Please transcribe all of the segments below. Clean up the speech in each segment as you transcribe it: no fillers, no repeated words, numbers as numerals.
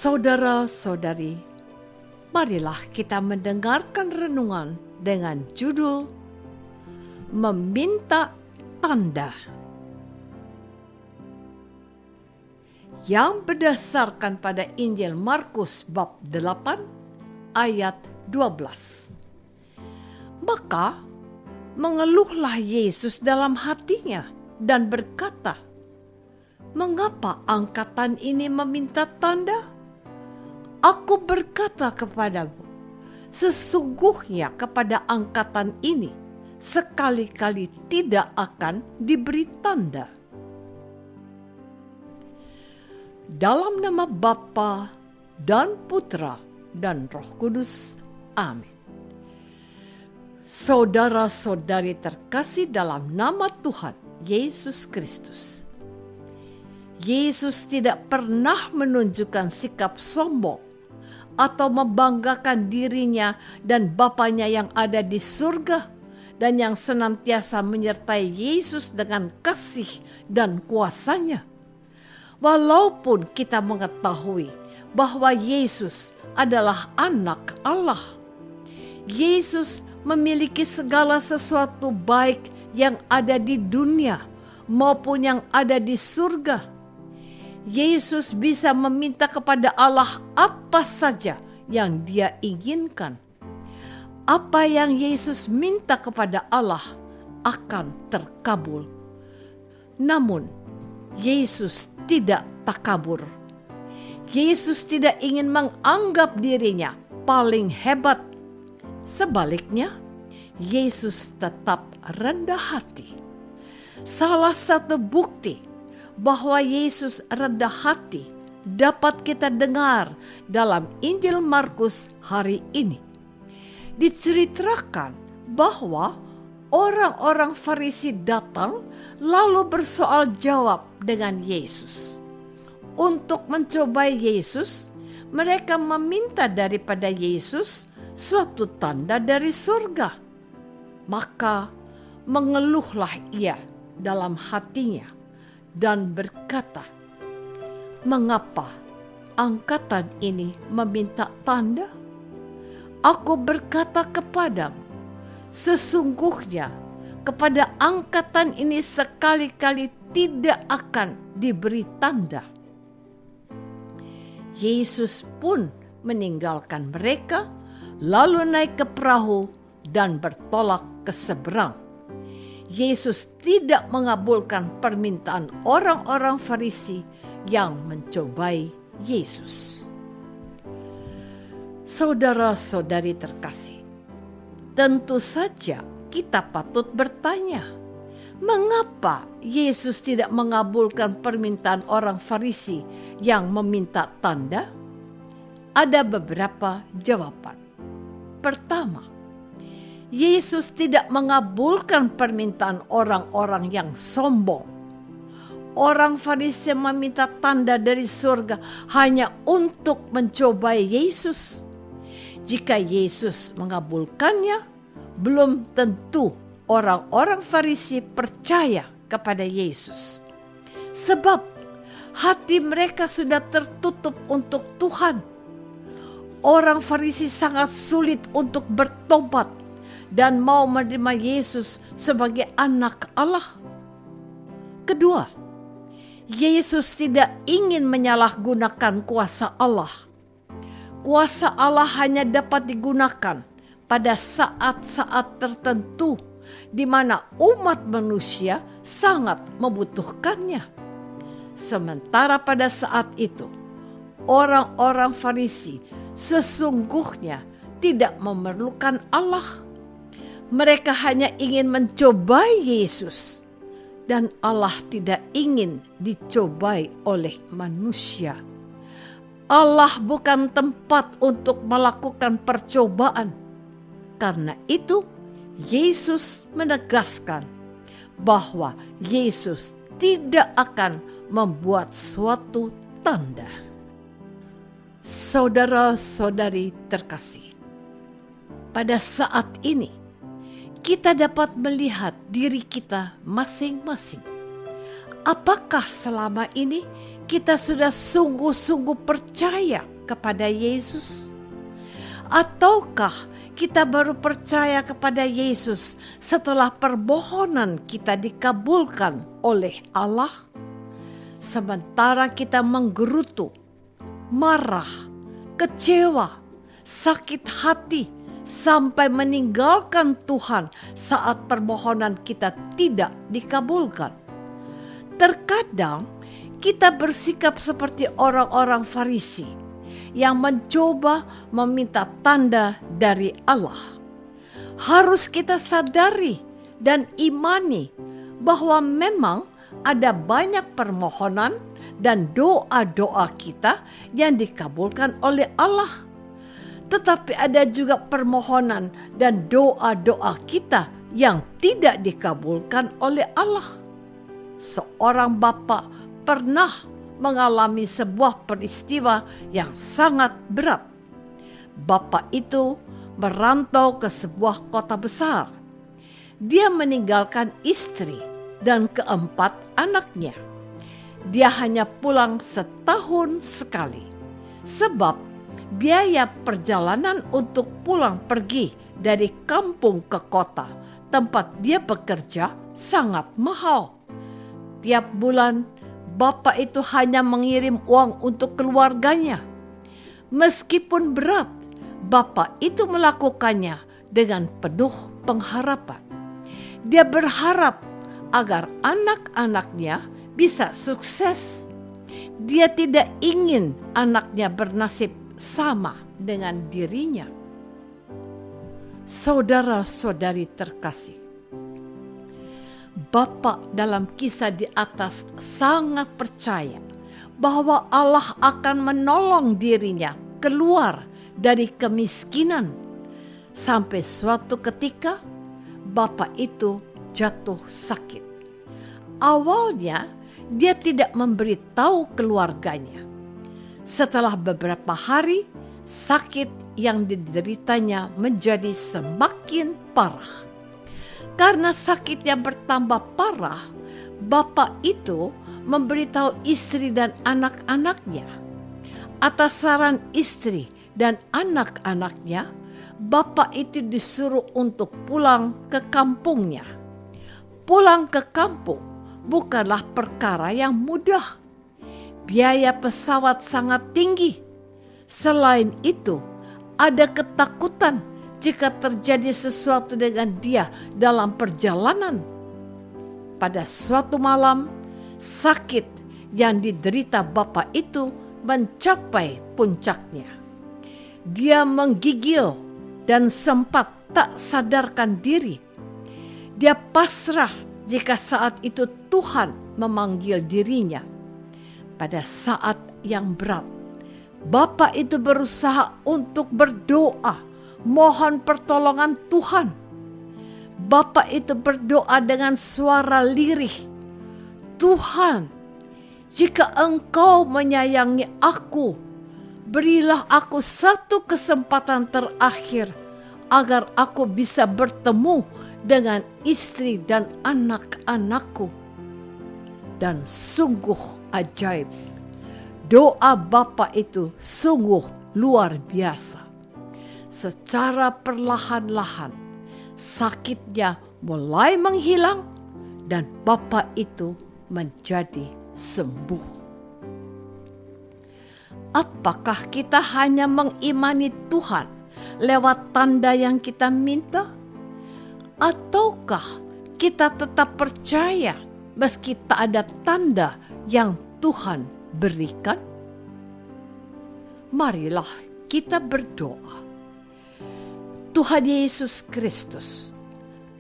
Saudara-saudari, marilah kita mendengarkan renungan dengan judul Meminta Tanda, yang berdasarkan pada Injil Markus bab 8 ayat 12. Maka mengeluhlah Yesus dalam hatinya dan berkata, "Mengapa angkatan ini meminta tanda? Aku berkata kepadamu, sesungguhnya kepada angkatan ini sekali-kali tidak akan diberi tanda." Dalam nama Bapa dan Putra dan Roh Kudus. Amin. Saudara-saudari terkasih dalam nama Tuhan Yesus Kristus, Yesus tidak pernah menunjukkan sikap sombong atau membanggakan dirinya dan Bapanya yang ada di surga dan yang senantiasa menyertai Yesus dengan kasih dan kuasanya. Walaupun kita mengetahui bahwa Yesus adalah anak Allah, Yesus memiliki segala sesuatu baik yang ada di dunia maupun yang ada di surga. Yesus bisa meminta kepada Allah apa saja yang Dia inginkan. Apa yang Yesus minta kepada Allah akan terkabul. Namun, Yesus tidak takabur. Yesus tidak ingin menganggap dirinya paling hebat. Sebaliknya, Yesus tetap rendah hati. Salah satu bukti bahwa Yesus rendah hati dapat kita dengar dalam Injil Markus hari ini. Diceritakan bahwa orang-orang Farisi datang lalu bersoal jawab dengan Yesus. Untuk mencobai Yesus, mereka meminta daripada Yesus suatu tanda dari surga. Maka mengeluhlah ia dalam hatinya dan berkata, "Mengapa angkatan ini meminta tanda? Aku berkata kepadamu, sesungguhnya kepada angkatan ini sekali-kali tidak akan diberi tanda." Yesus pun meninggalkan mereka, lalu naik ke perahu dan bertolak ke seberang. Yesus tidak mengabulkan permintaan orang-orang Farisi yang mencobai Yesus. Saudara-saudari terkasih, tentu saja kita patut bertanya, mengapa Yesus tidak mengabulkan permintaan orang Farisi yang meminta tanda? Ada beberapa jawaban. Pertama, Yesus tidak mengabulkan permintaan orang-orang yang sombong. Orang Farisi meminta tanda dari surga hanya untuk mencobai Yesus. Jika Yesus mengabulkannya, belum tentu orang-orang Farisi percaya kepada Yesus. Sebab hati mereka sudah tertutup untuk Tuhan. Orang Farisi sangat sulit untuk bertobat dan mau menerima Yesus sebagai anak Allah. Kedua, Yesus tidak ingin menyalahgunakan kuasa Allah. Kuasa Allah hanya dapat digunakan pada saat-saat tertentu di mana umat manusia sangat membutuhkannya. Sementara pada saat itu, orang-orang Farisi sesungguhnya tidak memerlukan Allah. Mereka hanya ingin mencobai Yesus, dan Allah tidak ingin dicobai oleh manusia. Allah bukan tempat untuk melakukan percobaan. Karena itu, Yesus menegaskan bahwa Yesus tidak akan membuat suatu tanda. Saudara-saudari terkasih, pada saat ini kita dapat melihat diri kita masing-masing. Apakah selama ini kita sudah sungguh-sungguh percaya kepada Yesus? Ataukah kita baru percaya kepada Yesus setelah permohonan kita dikabulkan oleh Allah? Sementara kita menggerutu, marah, kecewa, sakit hati, sampai meninggalkan Tuhan saat permohonan kita tidak dikabulkan. Terkadang kita bersikap seperti orang-orang Farisi yang mencoba meminta tanda dari Allah. Harus kita sadari dan imani bahwa memang ada banyak permohonan dan doa-doa kita yang dikabulkan oleh Allah. Tetapi ada juga permohonan dan doa-doa kita yang tidak dikabulkan oleh Allah. Seorang bapa pernah mengalami sebuah peristiwa yang sangat berat. Bapak itu merantau ke sebuah kota besar. Dia meninggalkan istri dan keempat anaknya. Dia hanya pulang setahun sekali, sebab biaya perjalanan untuk pulang pergi dari kampung ke kota tempat dia bekerja sangat mahal. Tiap bulan bapak itu hanya mengirim uang untuk keluarganya. Meskipun berat, bapak itu melakukannya dengan penuh pengharapan. Dia berharap agar anak-anaknya bisa sukses. Dia tidak ingin anaknya bernasib sama dengan dirinya. Saudara-saudari terkasih, Bapak dalam kisah di atas sangat percaya bahwa Allah akan menolong dirinya keluar dari kemiskinan. Sampai suatu ketika Bapak itu jatuh sakit. Awalnya dia tidak memberitahu keluarganya. Setelah beberapa hari, sakit yang dideritanya menjadi semakin parah. Karena sakitnya bertambah parah, bapak itu memberitahu istri dan anak-anaknya. Atas saran istri dan anak-anaknya, bapak itu disuruh untuk pulang ke kampungnya. Pulang ke kampung bukanlah perkara yang mudah. Biaya pesawat sangat tinggi. Selain itu, ada ketakutan jika terjadi sesuatu dengan dia dalam perjalanan. Pada suatu malam, sakit yang diderita bapak itu mencapai puncaknya. Dia menggigil dan sempat tak sadarkan diri. Dia pasrah jika saat itu Tuhan memanggil dirinya. Pada saat yang berat, bapak itu berusaha untuk berdoa, mohon pertolongan Tuhan. Bapak itu berdoa dengan suara lirih. Tuhan, jika Engkau menyayangi aku, berilah aku satu kesempatan terakhir agar aku bisa bertemu dengan istri dan anak-anakku. Dan sungguh ajaib, doa Bapak itu sungguh luar biasa. Secara perlahan-lahan sakitnya mulai menghilang dan bapak itu menjadi sembuh. Apakah kita hanya mengimani Tuhan lewat tanda yang kita minta? Ataukah kita tetap percaya meski tak ada tanda yang Tuhan berikan? Marilah kita berdoa. Tuhan Yesus Kristus,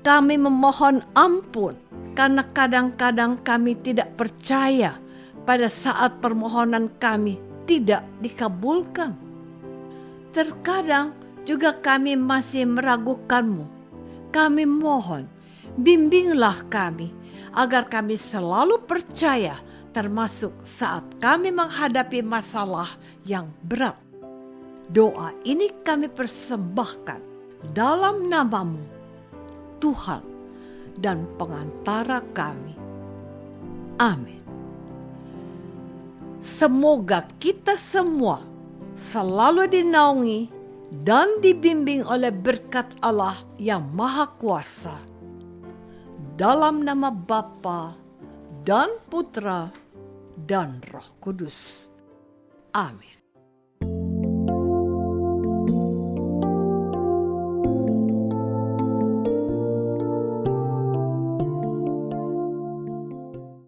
kami memohon ampun karena kadang-kadang kami tidak percaya pada saat permohonan kami tidak dikabulkan. Terkadang juga kami masih meragukan-Mu. Kami mohon, bimbinglah kami agar kami selalu percaya, termasuk saat kami menghadapi masalah yang berat. Doa ini kami persembahkan dalam nama-Mu, Tuhan dan pengantara kami. Amin. semoga kita semua selalu dinaungi dan dibimbing oleh berkat Allah yang Maha Kuasa. Dalam nama Bapa dan Putra dan Roh Kudus. Amin.